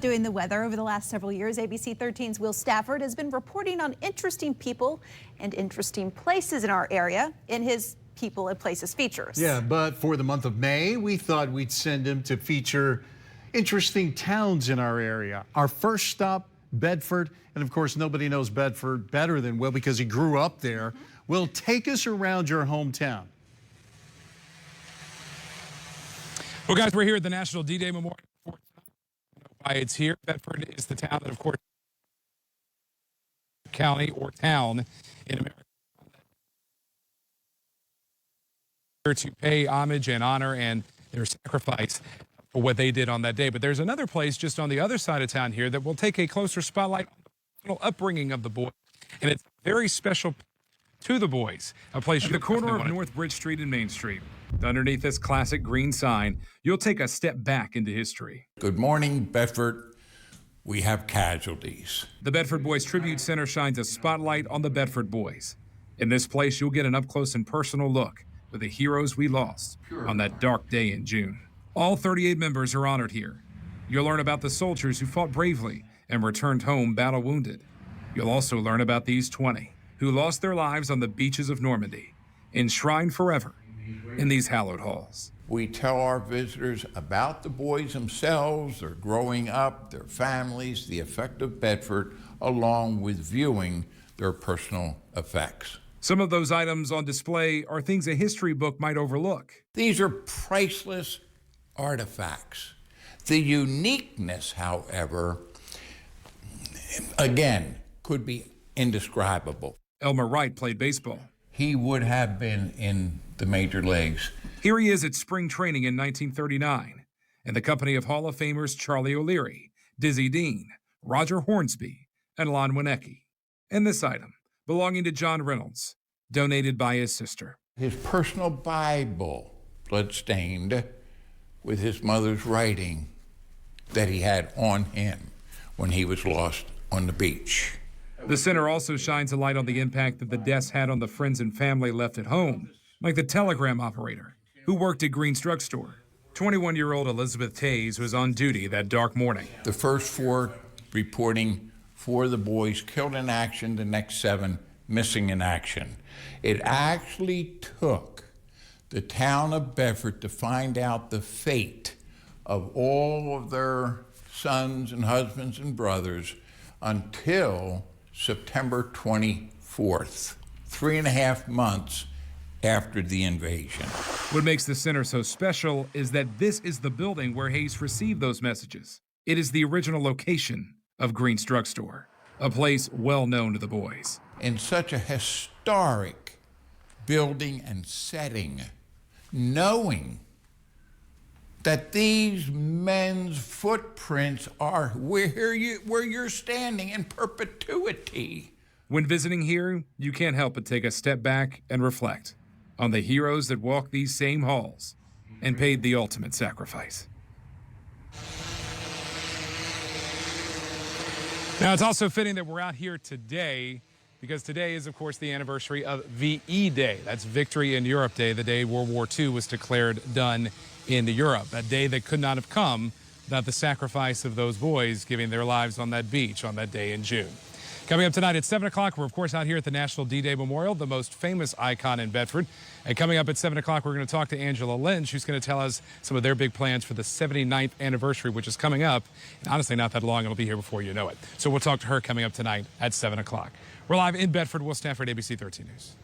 doing the weather over the last several years, ABC 13's Will Stafford has been reporting on interesting people and interesting places in our area in his People and Places features. Yeah, but for the month of May, we thought we'd send him to feature interesting towns in our area. Our first stop, Bedford, and of course nobody knows Bedford better than Will because he grew up there. Will, take us around your hometown. Well, guys, we're here at the National D-Day Memorial. Why it's here. Bedford is the town that, of course, county or town in America, to pay homage and honor and their sacrifice for what they did on that day. But there's another place just on the other side of town here that will take a closer spotlight on the personal upbringing of the boys, and it's very special to the boys. A place at the corner of North Bridge Street and Main Street. Underneath this classic green sign, you'll take a step back into history. Good morning, Bedford. We have casualties. The Bedford Boys Tribute Center shines a spotlight on the Bedford boys. In this place, you'll get an up-close and personal look with the heroes we lost on that dark day in June. All 38 members are honored here. You'll learn about the soldiers who fought bravely and returned home battle-wounded. You'll also learn about these 20 who lost their lives on the beaches of Normandy, enshrined forever in these hallowed halls. We tell our visitors about the boys themselves, their growing up, their families, the effect of Bedford, along with viewing their personal effects. Some of those items on display are things a history book might overlook. These are priceless artifacts. The uniqueness, however, again, could be indescribable. Elmer Wright played baseball. He would have been in the major leagues. Here he is at spring training in 1939 in the company of Hall of Famers Charlie O'Leary, Dizzy Dean, Roger Hornsby, and Lon Winecki. And this item, belonging to John Reynolds, donated by his sister. His personal Bible, bloodstained, with his mother's writing that he had on him when he was lost on the beach. The center also shines a light on the impact that the deaths had on the friends and family left at home, like the telegram operator who worked at Green's drugstore. 21-year-old Elizabeth Tays was on duty that dark morning. The first 4 reporting for the boys killed in action, the next 7 missing in action. It actually took the town of Bedford to find out the fate of all of their sons and husbands and brothers until September 24th, 3.5 months after the invasion. What makes the center so special is that this is the building where Hayes received those messages. It is the original location of Green's drugstore, a place well known to the boys. In such a historic building and setting, knowing that these men's footprints are where you're standing in perpetuity. When visiting here, you can't help but take a step back and reflect on the heroes that walked these same halls and paid the ultimate sacrifice. Now, it's also fitting that we're out here today because today is, of course, the anniversary of VE Day. That's Victory in Europe Day, the day World War II was declared done in Europe, a day that could not have come without the sacrifice of those boys giving their lives on that beach on that day in June. Coming up tonight at 7 o'clock, we're, of course, out here at the National D-Day Memorial, the most famous icon in Bedford. And coming up at 7 o'clock, we're going to talk to Angela Lynch, who's going to tell us some of their big plans for the 79th anniversary, which is coming up. And honestly, not that long. It'll be here before you know it. So we'll talk to her coming up tonight at 7 o'clock. We're live in Bedford. Will Stafford, ABC 13 News.